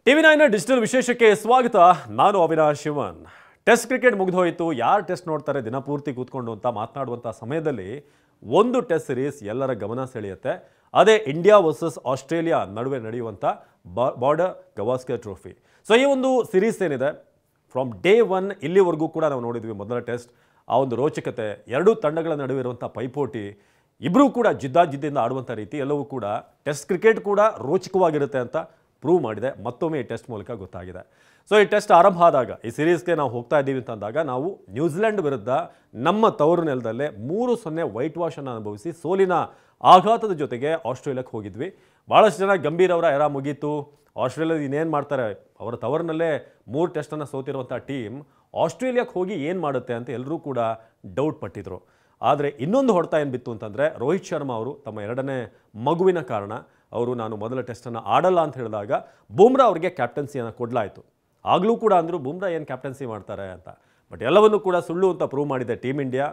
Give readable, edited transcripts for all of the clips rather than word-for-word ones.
ಟಿವಿ9 digital ವಿಶೇಷಕ್ಕೆ ಸ್ವಾಗತ. ನಾನು ಅವಿನಾಶ್ ಶಿವನ್. Test cricket ಮುಗಿದೋಯಿತು, ಯಾರು ಟೆಸ್ಟ್ ನೋಡ್ತಾರೆ ದಿನಪೂರ್ತಿ ಕೂತ್ಕೊಂಡು ಅಂತ ಮಾತನಾಡುವಂಥ ಸಮಯದಲ್ಲಿ ಒಂದು ಟೆಸ್ಟ್ ಸೀರೀಸ್ ಎಲ್ಲರ ಗಮನ ಸೆಳೆಯುತ್ತೆ. ಅದೇ ಇಂಡಿಯಾ ವರ್ಸಸ್ ಆಸ್ಟ್ರೇಲಿಯಾ ನಡುವೆ ನಡೆಯುವಂಥ ಬಾರ್ಡರ್ ಗವಾಸ್ಕರ್ ಟ್ರೋಫಿ. ಸೊ ಈ ಒಂದು ಸೀರೀಸ್ ಏನಿದೆ, ಫ್ರಮ್ ಡೇ 1 ಇಲ್ಲಿವರೆಗೂ ಕೂಡ ನಾವು ನೋಡಿದ್ವಿ. ಮೊದಲ ಟೆಸ್ಟ್ ಆ ಒಂದು ರೋಚಕತೆ, ಎರಡೂ ತಂಡಗಳ ನಡುವೆ ಇರುವಂಥ ಪೈಪೋಟಿ, ಇಬ್ಬರೂ ಕೂಡ ಜಿದ್ದಾಜಿದ್ದಿಂದ ಆಡುವಂಥ ರೀತಿ ಎಲ್ಲವೂ ಕೂಡ ಟೆಸ್ಟ್ ಕ್ರಿಕೆಟ್ ಕೂಡ ರೋಚಕವಾಗಿರುತ್ತೆ ಅಂತ ಪ್ರೂವ್ ಮಾಡಿದೆ. ಮತ್ತೊಮ್ಮೆ ಈ ಟೆಸ್ಟ್ ಮೂಲಕ ಗೊತ್ತಾಗಿದೆ. ಸೊ ಈ ಟೆಸ್ಟ್ ಆರಂಭ ಆದಾಗ, ಈ ಸೀರೀಸ್ಗೆ ನಾವು ಹೋಗ್ತಾ ಇದ್ದೀವಿ ಅಂತಂದಾಗ, ನಾವು ನ್ಯೂಜಿಲೆಂಡ್ ವಿರುದ್ಧ ನಮ್ಮ ತವರು ನೆಲದಲ್ಲೇ 3-0 ವೈಟ್ ವಾಶನ್ನು ಅನುಭವಿಸಿ ಸೋಲಿನ ಆಘಾತದ ಜೊತೆಗೆ ಆಸ್ಟ್ರೇಲಿಯಾಕ್ಕೆ ಹೋಗಿದ್ವಿ. ಭಾಳಷ್ಟು ಜನ ಗಂಭೀರ್ ಅವರ ಎರ ಮುಗೀತು, ಆಸ್ಟ್ರೇಲಿಯಾದ ಇನ್ನೇನು ಮಾಡ್ತಾರೆ, ಅವರ ತವರಿನಲ್ಲೇ 3 ಟೆಸ್ಟನ್ನು ಸೋತಿರುವಂಥ ಟೀಮ್ ಆಸ್ಟ್ರೇಲಿಯಾಕ್ಕೆ ಹೋಗಿ ಏನು ಮಾಡುತ್ತೆ ಅಂತ ಎಲ್ಲರೂ ಕೂಡ ಡೌಟ್ ಪಟ್ಟಿದ್ರು. ಆದರೆ ಇನ್ನೊಂದು ಹೊಡೆತ ಏನು ಬಿತ್ತು ಅಂತಂದರೆ, ರೋಹಿತ್ ಶರ್ಮಾ ಅವರು ತಮ್ಮ 2ನೇ ಮಗುವಿನ ಕಾರಣ ಅವರು ನಾನು ಮೊದಲ ಟೆಸ್ಟನ್ನು ಆಡಲ್ಲ ಅಂತ ಹೇಳಿದಾಗ ಬೂಮ್ರಾ ಅವರಿಗೆ ಕ್ಯಾಪ್ಟನ್ಸಿಯನ್ನು ಕೊಡಲಾಯಿತು. ಆಗಲೂ ಕೂಡ ಅಂದರು ಬೂಮ್ರಾ ಏನು ಕ್ಯಾಪ್ಟನ್ಸಿ ಮಾಡ್ತಾರೆ ಅಂತ. ಬಟ್ ಎಲ್ಲವನ್ನೂ ಕೂಡ ಸುಳ್ಳು ಅಂತ ಪ್ರೂವ್ ಮಾಡಿದೆ ಟೀಮ್ ಇಂಡಿಯಾ.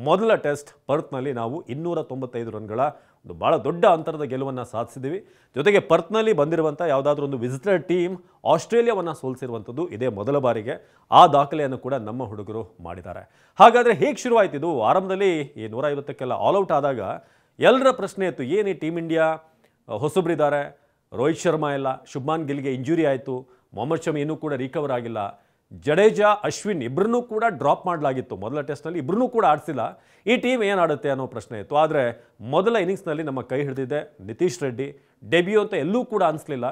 ಮೊದಲ ಟೆಸ್ಟ್ ಪರ್ತ್ನಲ್ಲಿ ನಾವು 295 ರನ್ಗಳ ಒಂದು ಭಾಳ ದೊಡ್ಡ ಅಂತರದ ಗೆಲುವನ್ನು ಸಾಧಿಸಿದ್ದೀವಿ. ಜೊತೆಗೆ ಪರ್ತ್ನಲ್ಲಿ ಬಂದಿರುವಂಥ ಯಾವುದಾದ್ರೂ ಒಂದು ವಿಸಿಟರ್ ಟೀಮ್ ಆಸ್ಟ್ರೇಲಿಯಾವನ್ನು ಸೋಲಿಸಿರುವಂಥದ್ದು ಇದೇ ಮೊದಲ ಬಾರಿಗೆ. ಆ ದಾಖಲೆಯನ್ನು ಕೂಡ ನಮ್ಮ ಹುಡುಗರು ಮಾಡಿದ್ದಾರೆ. ಹಾಗಾದರೆ ಹೇಗೆ ಶುರುವಾಯಿತು? ಆರಂಭದಲ್ಲಿ ಈ 150ಕ್ಕೆಲ್ಲ ಆಲ್ಔಟ್ ಆದಾಗ ಎಲ್ಲರ ಪ್ರಶ್ನೆ ಇತ್ತು, ಏನು ಈ ಟೀಮ್ ಇಂಡಿಯಾ ಹೊಸಬ್ರಿದ್ದಾರೆ, ರೋಹಿತ್ ಶರ್ಮಾ ಇಲ್ಲ, ಶುಭ್ಮಾನ್ ಗಿಲ್ಗೆ ಇಂಜುರಿ ಆಯಿತು, ಮೊಹಮ್ಮದ್ ಶಮಿ ಇನ್ನೂ ಕೂಡ ರಿಕವರ್ ಆಗಿಲ್ಲ, ಜಡೇಜಾ ಅಶ್ವಿನ್ ಇಬ್ಬರನ್ನೂ ಕೂಡ ಡ್ರಾಪ್ ಮಾಡಲಾಗಿತ್ತು. ಮೊದಲ ಟೆಸ್ಟ್ನಲ್ಲಿ ಇಬ್ಬರನ್ನೂ ಕೂಡ ಆಡಿಸಿಲ್ಲ. ಈ ಟೀಮ್ ಏನು ಆಡುತ್ತೆ ಅನ್ನೋ ಪ್ರಶ್ನೆ ಇತ್ತು. ಆದರೆ ಮೊದಲ ಇನ್ನಿಂಗ್ಸ್ನಲ್ಲಿ ನಮ್ಮ ಕೈ ಹಿಡಿದಿದೆ ನಿತೀಶ್ ರೆಡ್ಡಿ. ಡೆಬ್ಯೂ ಅಂತ ಎಲ್ಲೂ ಕೂಡ ಅನಿಸ್ಲಿಲ್ಲ.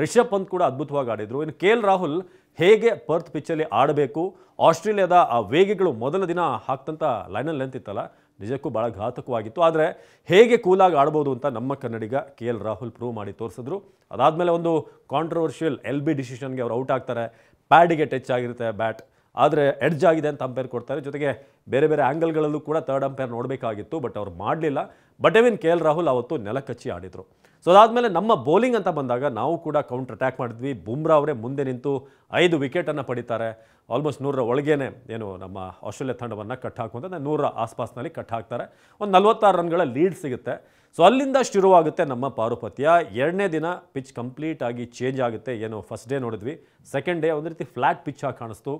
ರಿಷಬ್ ಪಂತ್ ಕೂಡ ಅದ್ಭುತವಾಗಿ ಆಡಿದರು. ಇನ್ನು KL ರಾಹುಲ್ ಹೇಗೆ ಪರ್ತ್ ಪಿಚ್ಚಲ್ಲಿ ಆಡಬೇಕು, ಆಸ್ಟ್ರೇಲಿಯಾದ ಆ ವೇಗಿಗಳು ಮೊದಲ ದಿನ ಹಾಕ್ತಂಥ ಲೈನಲ್ ಲೆಂತ್ ಇತ್ತಲ್ಲ, ನಿಜಕ್ಕೂ ಭಾಳ ಘಾತಕವಾಗಿತ್ತು. ಆದರೆ ಹೇಗೆ ಕೂಲಾಗಿ ಆಡ್ಬೋದು ಅಂತ ನಮ್ಮ ಕನ್ನಡಿಗ KL ರಾಹುಲ್ ಪ್ರೂವ್ ಮಾಡಿ ತೋರಿಸಿದ್ರು. ಅದಾದಮೇಲೆ ಒಂದು ಕಾಂಟ್ರವರ್ಷಿಯಲ್ LB ಡಿಸಿಷನ್ಗೆ ಅವ್ರು ಔಟ್ ಆಗ್ತಾರೆ. ಪ್ಯಾಡಿಗೆ ಟಚ್ ಆಗಿರುತ್ತೆ ಬ್ಯಾಟ್, ಆದರೆ ಎಡ್ಜ್ ಆಗಿದೆ ಅಂತ ಅಂಪೈರ್ ಕೊಡ್ತಾರೆ. ಜೊತೆಗೆ ಬೇರೆ ಬೇರೆ ಆ್ಯಂಗಲ್ಗಳಲ್ಲೂ ಕೂಡ ಥರ್ಡ್ ಅಂಪೈರ್ ನೋಡಬೇಕಾಗಿತ್ತು, ಬಟ್ ಅವ್ರು ಮಾಡಲಿಲ್ಲ. ಬಟ್ even KL ರಾಹುಲ್ ಅವತ್ತು ನೆಲಕಚ್ಚಿ ಆಡಿದರು. ಸೊ ಅದಾದಮೇಲೆ ನಮ್ಮ ಬೌಲಿಂಗ್ ಅಂತ ಬಂದಾಗ ನಾವು ಕೂಡ ಕೌಂಟರ್ ಅಟ್ಯಾಕ್ ಮಾಡಿದ್ವಿ. ಬೂಮ್ರಾ ಅವರೇ ಮುಂದೆ ನಿಂತು 5 ವಿಕೆಟನ್ನು ಪಡಿತಾರೆ. ಆಲ್ಮೋಸ್ಟ್ 100ರ ಒಳಗೇನೆ ಏನು ನಮ್ಮ ಆಸ್ಟ್ರೇಲಿಯಾ ತಂಡವನ್ನು ಕಟ್ ಹಾಕುವಂಥ 100ರ ಆಸ್ಪಾಸ್ನಲ್ಲಿ ಕಟ್ ಹಾಕ್ತಾರೆ. ಒಂದು 46 ರನ್ಗಳ ಲೀಡ್ ಸಿಗುತ್ತೆ. ಸೊ ಅಲ್ಲಿಂದ ಶುರುವಾಗುತ್ತೆ ನಮ್ಮ ಪಾರುಪತ್ಯ. 2ನೇ ದಿನ ಪಿಚ್ ಕಂಪ್ಲೀಟ್ ಆಗಿ ಚೇಂಜ್ ಆಗುತ್ತೆ. ಏನು ಫಸ್ಟ್ ಡೇ ನೋಡಿದ್ವಿ, ಸೆಕೆಂಡ್ ಡೇ ಒಂದು ರೀತಿ ಫ್ಲ್ಯಾಟ್ ಪಿಚ್ ಆಗಿ ಕಾಣಿಸ್ತು.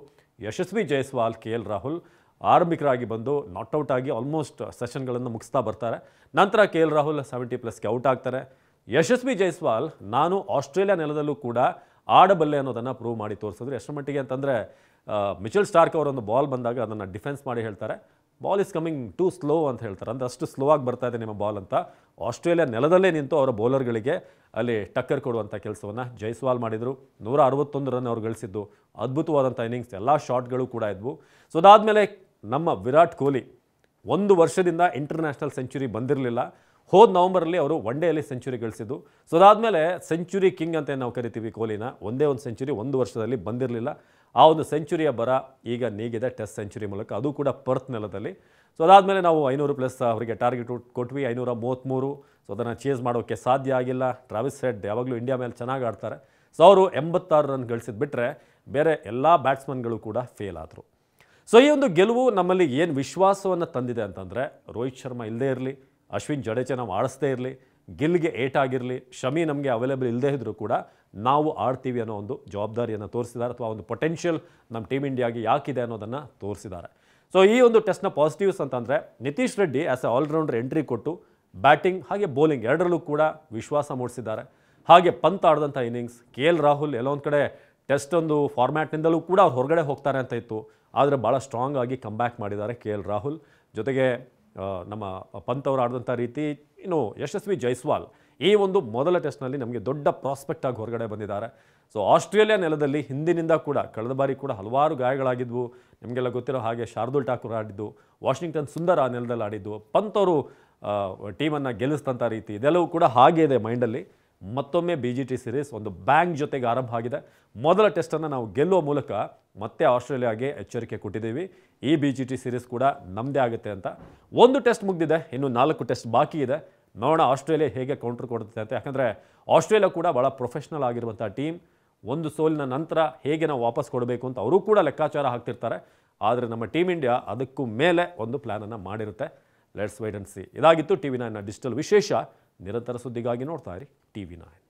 ಯಶಸ್ವಿ ಜೈಸ್ವಾಲ್, KL ರಾಹುಲ್ ಆರಂಭಿಕರಾಗಿ ಬಂದು ನಾಟ್ಔಟ್ ಆಗಿ ಆಲ್ಮೋಸ್ಟ್ ಸೆಷನ್ಗಳನ್ನು ಮುಗಿಸ್ತಾ ಬರ್ತಾರೆ. ನಂತರ KL ರಾಹುಲ್ 70+ಗೆ ಔಟ್ ಆಗ್ತಾರೆ. ಯಶಸ್ವಿ ಜೈಸ್ವಾಲ್ ನಾನು ಆಸ್ಟ್ರೇಲಿಯಾ ನೆಲದಲ್ಲೂ ಕೂಡ ಆಡಬಲ್ಲೆ ಅನ್ನೋದನ್ನು ಪ್ರೂವ್ ಮಾಡಿ ತೋರಿಸಿದ್ರು. ಎಷ್ಟರ ಮಟ್ಟಿಗೆ ಅಂತಂದರೆ, ಮಿಚೆಲ್ ಸ್ಟಾರ್ಕ್ ಅವರೊಂದು ಬಾಲ್ ಬಂದಾಗ ಅದನ್ನು ಡಿಫೆನ್ಸ್ ಮಾಡಿ ಹೇಳ್ತಾರೆ, ball is coming two slow ಅಂತ ಹೇಳ್ತಾರೆ. ಅಂದರೆ ಅಷ್ಟು ಸ್ಲೋ ಆಗಿ ಬರ್ತಾ ಇದೆ ನಿಮ್ಮ ಬಾಲ್ ಅಂತ. ಆಸ್ಟ್ರೇಲಿಯಾ ನೆಲದಲ್ಲೇ ನಿಂತು ಅವರ ಬೌಲರ್ಗಳಿಗೆ ಅಲ್ಲಿ ಟಕ್ಕರ್ ಕೊಡುವಂಥ ಕೆಲಸವನ್ನು ಜೈಸ್ವಾಲ್ ಮಾಡಿದರು. 161 ರನ್ ಅವ್ರು ಗಳಿಸಿದ್ದು ಅದ್ಭುತವಾದಂಥ ಇನ್ನಿಂಗ್ಸ್. ಎಲ್ಲ ಶಾಟ್ಗಳು ಕೂಡ ಇದ್ವು. ಸೊ ಅದಾದಮೇಲೆ ನಮ್ಮ ವಿರಾಟ್ ಕೊಹ್ಲಿ 1 ವರ್ಷದಿಂದ ಇಂಟರ್ನ್ಯಾಷನಲ್ ಸೆಂಚುರಿ ಬಂದಿರಲಿಲ್ಲ. ಹೋದ ನವಂಬರಲ್ಲಿ ಅವರು ಒನ್ ಡೇಯಲ್ಲಿ ಸೆಂಚುರಿ ಗಳಿಸಿದ್ದು. ಸೊ ಅದಾದಮೇಲೆ ಸೆಂಚುರಿ ಕಿಂಗ್ ಅಂತ ನಾವು ಕರಿತೀವಿ ಕೊಹ್ಲಿನ. ಒಂದೇ ಒಂದು ಸೆಂಚುರಿ 1 ವರ್ಷದಲ್ಲಿ ಬಂದಿರಲಿಲ್ಲ. ಆ ಒಂದು ಸೆಂಚುರಿಯ ಬರ ಈಗ ನೀಗಿದೆ ಟೆಸ್ಟ್ ಸೆಂಚುರಿ ಮೂಲಕ, ಅದು ಕೂಡ ಪರ್ತ್ ನೆಲದಲ್ಲಿ. ಸೊ ಅದಾದಮೇಲೆ ನಾವು 500+ ಅವರಿಗೆ ಟಾರ್ಗೆಟ್ ಕೊಟ್ವಿ, 533. ಸೊ ಅದನ್ನು ಚೇಸ್ ಮಾಡೋಕ್ಕೆ ಸಾಧ್ಯ ಆಗಿಲ್ಲ. ಟ್ರಾವಿಸ್ ಹೆಡ್ ಯಾವಾಗಲೂ ಇಂಡಿಯಾ ಮೇಲೆ ಚೆನ್ನಾಗಿ ಆಡ್ತಾರೆ. ಸೊ ಅವರು 86 ರನ್ ಗಳಿಸಿದ್ದು ಬಿಟ್ಟರೆ ಬೇರೆ ಎಲ್ಲ ಬ್ಯಾಟ್ಸ್ಮನ್ಗಳು ಕೂಡ ಫೇಲ್ ಆದರು. ಸೊ ಈ ಒಂದು ಗೆಲುವು ನಮ್ಮಲ್ಲಿ ಏನು ವಿಶ್ವಾಸವನ್ನು ತಂದಿದೆ ಅಂತಂದರೆ, ರೋಹಿತ್ ಶರ್ಮಾ ಇಲ್ಲದೇ ಇರಲಿ, ಅಶ್ವಿನ್ ಜಡೇಜಾ ನಾವು ಆಡಿಸ್ದೇ ಇರಲಿ, ಗಿಲ್ಗೆ 8 ಆಗಿರಲಿ, ಶಮಿ ನಮಗೆ ಅವೈಲೇಬಲ್ ಇಲ್ಲದೇ ಇದ್ದರೂ ಕೂಡ ನಾವು ಆಡ್ತೀವಿ ಅನ್ನೋ ಒಂದು ಜವಾಬ್ದಾರಿಯನ್ನು ತೋರಿಸಿದ್ದಾರೆ, ಅಥವಾ ಒಂದು ಪೊಟೆನ್ಷಿಯಲ್ ನಮ್ಮ ಟೀಮ್ ಇಂಡಿಯಾಗೆ ಯಾಕಿದೆ ಅನ್ನೋದನ್ನು ತೋರಿಸಿದ್ದಾರೆ. ಸೊ ಈ ಒಂದು ಟೆಸ್ಟ್ನ ಪಾಸಿಟಿವ್ಸ್ ಅಂತಂದರೆ, Nitish Reddy as a allrounder entry ಕೊಟ್ಟು ಬ್ಯಾಟಿಂಗ್ ಹಾಗೆ ಬೌಲಿಂಗ್ ಎರಡರಲ್ಲೂ ಕೂಡ ವಿಶ್ವಾಸ ಮೂಡಿಸಿದ್ದಾರೆ. ಹಾಗೆ ಪಂತ್ ಆಡಿದಂಥ ಇನ್ನಿಂಗ್ಸ್, KL ರಾಹುಲ್ ಎಲ್ಲೋ ಒಂದು ಕಡೆ ಟೆಸ್ಟ್ ಒಂದು ಫಾರ್ಮ್ಯಾಟ್ನಿಂದಲೂ ಕೂಡ ಅವ್ರು ಹೊರಗಡೆ ಹೋಗ್ತಾರೆ ಅಂತ ಇತ್ತು, ಆದರೆ ಭಾಳ ಸ್ಟ್ರಾಂಗ್ ಆಗಿ ಕಮ್ ಬ್ಯಾಕ್ ಮಾಡಿದ್ದಾರೆ KL ರಾಹುಲ್. ಜೊತೆಗೆ ನಮ್ಮ ಪಂತ್ ಅವರು ಆಡಿದಂಥ ರೀತಿ, ಇನ್ನು ಯಶಸ್ವಿ ಜೈಸ್ವಾಲ್ ಈ ಒಂದು ಮೊದಲ ಟೆಸ್ಟ್ನಲ್ಲಿ ನಮಗೆ ದೊಡ್ಡ ಪ್ರಾಸ್ಪೆಕ್ಟ್ ಆಗಿ ಹೊರಗಡೆ ಬಂದಿದ್ದಾರೆ. ಸೊ ಆಸ್ಟ್ರೇಲಿಯಾ ನೆಲದಲ್ಲಿ ಹಿಂದಿನಿಂದ ಕೂಡ ಕಳೆದ ಬಾರಿ ಕೂಡ ಹಲವಾರು ಗಾಯಗಳಾಗಿದ್ವು. ನಿಮಗೆಲ್ಲ ಗೊತ್ತಿರೋ ಹಾಗೆ ಶಾರ್ದುಲ್ ಠಾಕೂರ್ ಆಡಿದ್ದು, ವಾಷಿಂಗ್ಟನ್ ಸುಂದರ್ ಆ ನೆಲದಲ್ಲಿ ಆಡಿದ್ದು, ಪಂತ್ ಅವರು ಟೀಮನ್ನು ಗೆಲ್ಲಿಸಿದಂಥ ರೀತಿ, ಇದೆಲ್ಲವೂ ಕೂಡ ಹಾಗೇ ಇದೆ ಮೈಂಡಲ್ಲಿ. ಮತ್ತೊಮ್ಮೆ BGT ಸೀರೀಸ್ ಒಂದು ಬ್ಯಾಂಗ್ ಜೊತೆಗೆ ಆರಂಭ ಆಗಿದೆ. ಮೊದಲ ಟೆಸ್ಟನ್ನು ನಾವು ಗೆಲ್ಲುವ ಮೂಲಕ ಮತ್ತೆ ಆಸ್ಟ್ರೇಲಿಯಾಗೆ ಎಚ್ಚರಿಕೆ ಕೊಟ್ಟಿದ್ದೀವಿ. ಈ BGT ಸೀರೀಸ್ ಕೂಡ ನಮ್ಮದೇ ಆಗುತ್ತೆ ಅಂತ. ಒಂದು ಟೆಸ್ಟ್ ಮುಗಿದಿದೆ, ಇನ್ನು 4 ಟೆಸ್ಟ್ ಬಾಕಿ ಇದೆ. ನೋಡೋಣ ಆಸ್ಟ್ರೇಲಿಯಾ ಹೇಗೆ ಕೌಂಟರ್ ಕೊಡುತ್ತೆ ಅಂತ. ಯಾಕಂದರೆ ಆಸ್ಟ್ರೇಲಿಯಾ ಕೂಡ ಭಾಳ ಪ್ರೊಫೆಷ್ನಲ್ ಆಗಿರುವಂಥ ಟೀಮ್. ಒಂದು ಸೋಲಿನ ನಂತರ ಹೇಗೆ ನಾವು ವಾಪಸ್ ಕೊಡಬೇಕು ಅಂತ ಅವರು ಕೂಡ ಲೆಕ್ಕಾಚಾರ ಹಾಕ್ತಿರ್ತಾರೆ. ಆದರೆ ನಮ್ಮ ಟೀಮ್ ಇಂಡಿಯಾ ಅದಕ್ಕೂ ಮೇಲೆ ಒಂದು ಪ್ಲ್ಯಾನನ್ನು ಮಾಡಿರುತ್ತೆ. Let's wait and see. ಇದಾಗಿತ್ತು ಟಿವಿ9 ಡಿಜಿಟಲ್ ವಿಶೇಷ. ನಿರಂತರ ಸುದ್ದಿಗಾಗಿ ನೋಡ್ತಾ ಇರಿ ಟಿವಿ9.